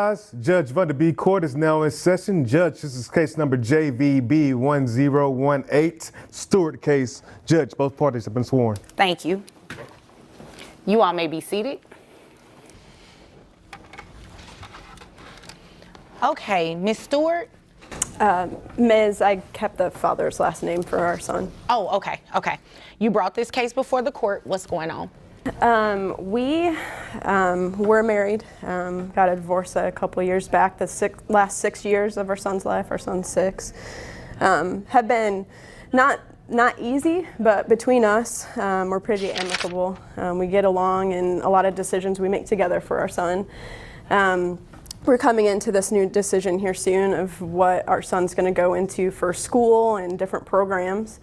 rise. Judge Vanderbeek Court is now in session. Judge, this is case number JVB 1018, Stewart case. Judge, both parties have been sworn. Thank you. You all may be seated. Okay, Ms. Stewart. Ms., I kept the father's last name for our son. Oh, okay. You brought this case before the court. What's going on? We were married, got a divorce a couple years back. The last 6 years of our son's life, our son's 6, have been not easy, but between us, we're pretty amicable. We get along, and a lot of decisions we make together for our son. We're coming into this new decision here soon of what our son's going to go into for school and different programs.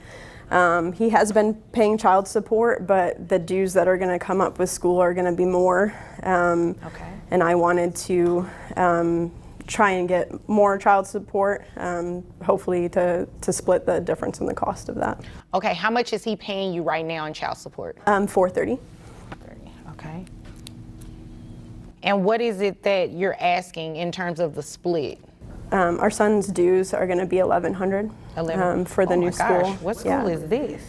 He has been paying child support, but the dues that are going to come up with school are going to be more. Okay. And I wanted to try and get more child support, hopefully to split the difference in the cost of that. Okay, how much is he paying you right now in child support? $430. Okay. And what is it that you're asking in terms of the split? Our son's dues are going to be $1,100 for the new school. What school is this?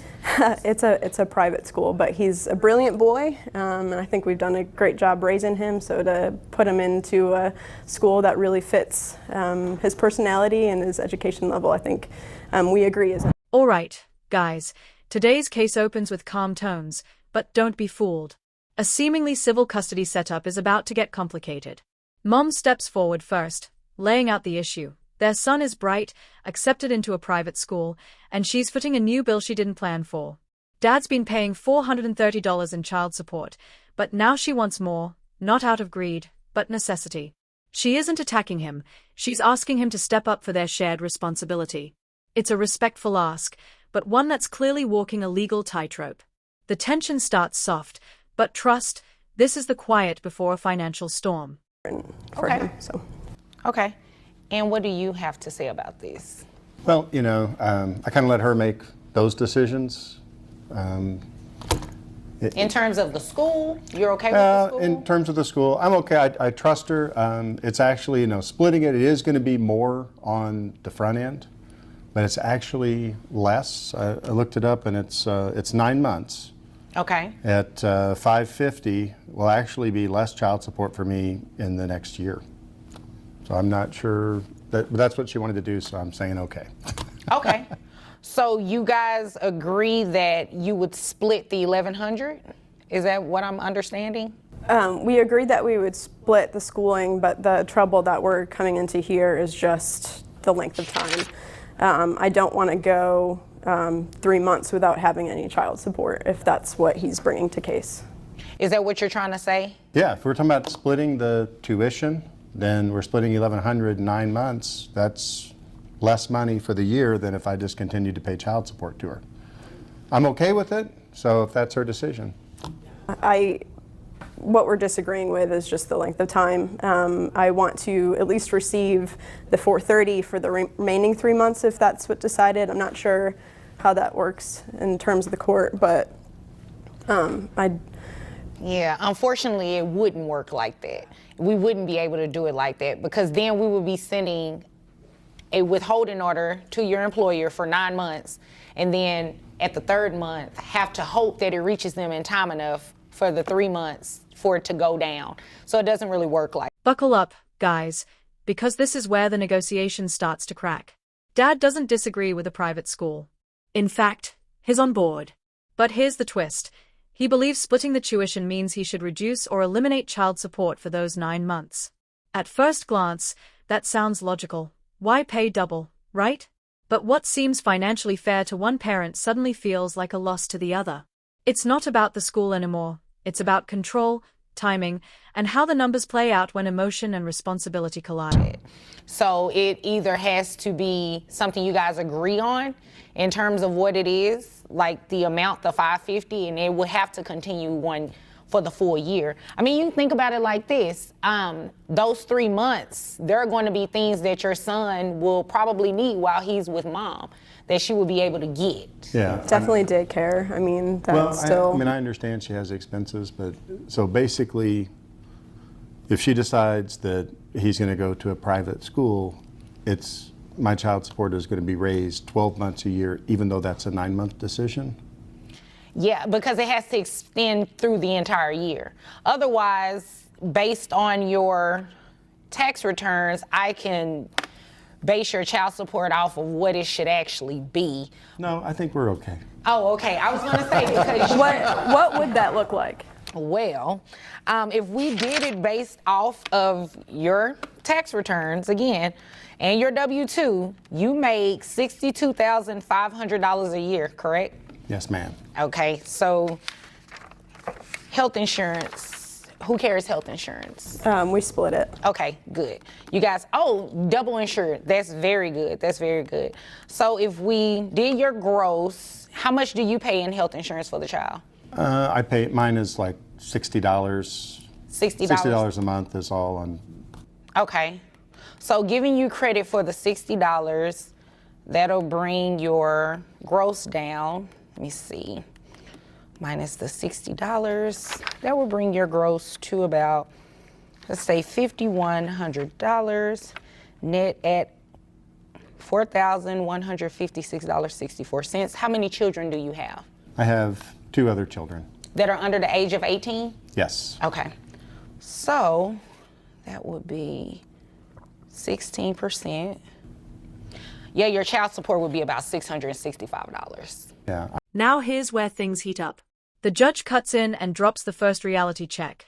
It's a private school, but he's a brilliant boy, and I think we've done a great job raising him. So to put him into a school that really fits his personality and his education level, I think we agree is. All right, guys. Today's case opens with calm tones, but don't be fooled. A seemingly civil custody setup is about to get complicated. Mom steps forward first, laying out the issue. Their son is bright, accepted into a private school, and she's footing a new bill she didn't plan for. Dad's been paying $430 in child support, but now she wants more, not out of greed, but necessity. She isn't attacking him, she's asking him to step up for their shared responsibility. It's a respectful ask, but one that's clearly walking a legal tightrope. The tension starts soft, but trust, this is the quiet before a financial storm. For him, so. Okay. And what do you have to say about this? Well, I kind of let her make those decisions. In terms of the school, you're okay with the school? In terms of the school, I'm okay. I trust her. It's actually, splitting it is going to be more on the front end, but it's actually less. I looked it up, and it's 9 months. Okay. At $550 will actually be less child support for me in the next year. So I'm not sure, but that's what she wanted to do, so I'm saying okay. Okay. So you guys agree that you would split the $1,100? Is that what I'm understanding? We agreed that we would split the schooling, but the trouble that we're coming into here is just the length of time. I don't want to go 3 months without having any child support, if that's what he's bringing to case. Is that what you're trying to say? Yeah, if we're talking about splitting the tuition, then we're splitting $1,100 in 9 months. That's less money for the year than if I just continued to pay child support to her. I'm okay with it, so if that's her decision. What we're disagreeing with is just the length of time. I want to at least receive the $430 for the remaining 3 months if that's what decided. I'm not sure how that works in terms of the court, but Yeah, unfortunately, it wouldn't work like that. We wouldn't be able to do it like that because then we would be sending a withholding order to your employer for 9 months, and then at the 3rd month have to hope that it reaches them in time enough for the 3 months for it to go down. So it doesn't really work like that. Buckle up, guys, because this is where the negotiation starts to crack. Dad doesn't disagree with a private school. In fact, he's on board. But here's the twist. He believes splitting the tuition means he should reduce or eliminate child support for those 9 months. At first glance, that sounds logical. Why pay double, right? But what seems financially fair to one parent suddenly feels like a loss to the other. It's not about the school anymore. It's about control, timing, and how the numbers play out when emotion and responsibility collide. So it either has to be something you guys agree on in terms of what it is, like the amount, the $550, and it will have to continue one for the full year. I mean, you think about it like this. Those 3 months, there are going to be things that your son will probably need while he's with mom that she will be able to get. Yeah. Definitely daycare. I mean, that's still... I understand she has expenses, but so basically, if she decides that he's going to go to a private school, my child support is going to be raised 12 months a year, even though that's a 9-month decision? Yeah, because it has to extend through the entire year. Otherwise, based on your tax returns, I can base your child support off of what it should actually be. No, I think we're okay. Oh, okay. I was going to say, because What would that look like? well, if we did it based off of your tax returns, again, and your W-2, you make $62,500 a year, correct? Yes, ma'am. Okay, so health insurance, who carries health insurance? We split it. Okay, good. You guys, double insured. That's very good. That's very good. So if we did your gross, how much do you pay in health insurance for the child? I pay, mine is like $60. $60? $60 a month is all on. Okay. So giving you credit for the $60, that'll bring your gross down. Let me see. Minus the $60, that will bring your gross to about, let's say $5,100, net at $4,156.64. How many children do you have? I have 2 other children. That are under the age of 18? Yes. Okay. So that would be 16%. Yeah, your child support would be about $665. Yeah. Now here's where things heat up. The judge cuts in and drops the first reality check.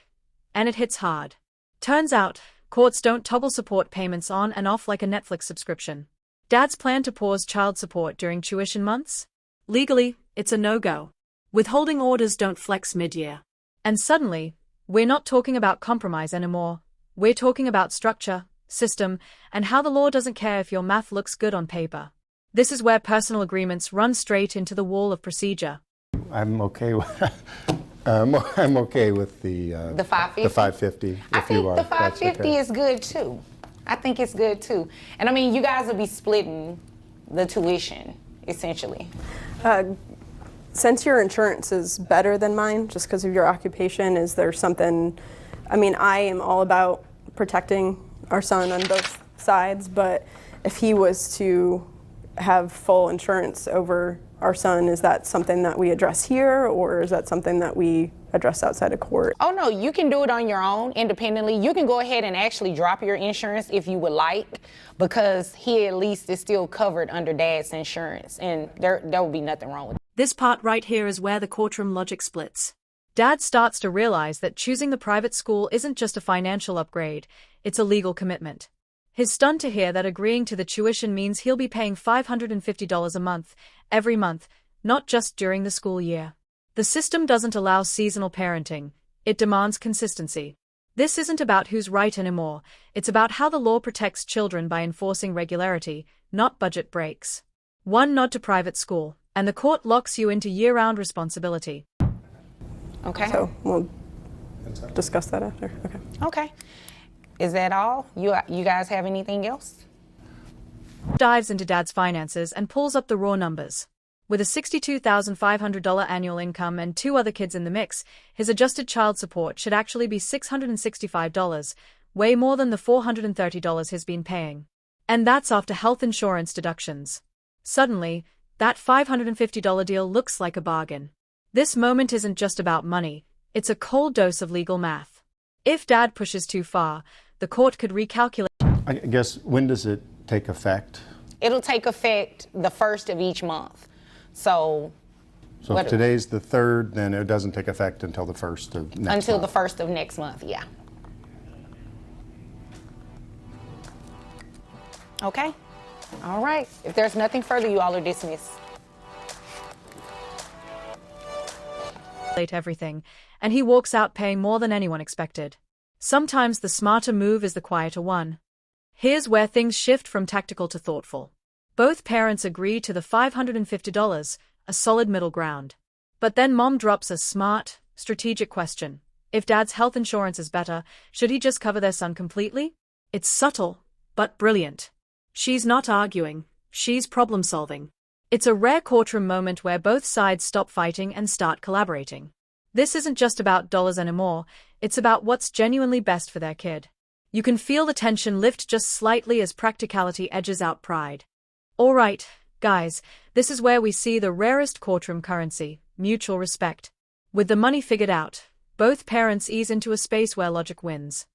And it hits hard. Turns out, courts don't toggle support payments on and off like a Netflix subscription. Dad's plan to pause child support during tuition months? Legally, it's a no-go. Withholding orders don't flex mid-year. And suddenly, we're not talking about compromise anymore. We're talking about structure, system, and how the law doesn't care if your math looks good on paper. This is where personal agreements run straight into the wall of procedure. I'm okay with I'm okay with the 550? The 550. I if think you are. the That's 550 okay. is good too. I think it's good too. And I mean, you guys will be splitting the tuition, essentially. Since your insurance is better than mine, just because of your occupation, is there something, I mean, I am all about protecting our son on both sides, but if he was to have full insurance over our son, is that something that we address here, or is that something that we address outside of court? Oh no, you can do it on your own independently. You can go ahead and actually drop your insurance if you would like, because he at least is still covered under Dad's insurance, and there will be nothing wrong with it. This part right here is where the courtroom logic splits. Dad starts to realize that choosing the private school isn't just a financial upgrade, it's a legal commitment. He's stunned to hear that agreeing to the tuition means he'll be paying $550 a month, every month, not just during the school year. The system doesn't allow seasonal parenting, it demands consistency. This isn't about who's right anymore, it's about how the law protects children by enforcing regularity, not budget breaks. One nod to private school, and the court locks you into year-round responsibility. Okay. So we'll discuss that after. Okay. Okay. Is that all? You guys have anything else? Dives into Dad's finances and pulls up the raw numbers. With a $62,500 annual income and 2 other kids in the mix, his adjusted child support should actually be $665, way more than the $430 he's been paying. And that's after health insurance deductions. Suddenly, that $550 deal looks like a bargain. This moment isn't just about money, it's a cold dose of legal math. If Dad pushes too far, the court could recalculate. I guess, when does it take effect? It'll take effect the first of each month. So So if today's the 3rd, then it doesn't take effect until the 1st of next month. until the first of next month, yeah. Okay. All right. If there's nothing further, you all are dismissed. Everything, and he walks out paying more than anyone expected. Sometimes the smarter move is the quieter one. Here's where things shift from tactical to thoughtful. Both parents agree to the $550, a solid middle ground. But then Mom drops a smart, strategic question. If Dad's health insurance is better, should he just cover their son completely? It's subtle, but brilliant. She's not arguing, she's problem solving. It's a rare courtroom moment where both sides stop fighting and start collaborating. This isn't just about dollars anymore, it's about what's genuinely best for their kid. You can feel the tension lift just slightly as practicality edges out pride. All right, guys, this is where we see the rarest courtroom currency, mutual respect. With the money figured out, both parents ease into a space where logic wins.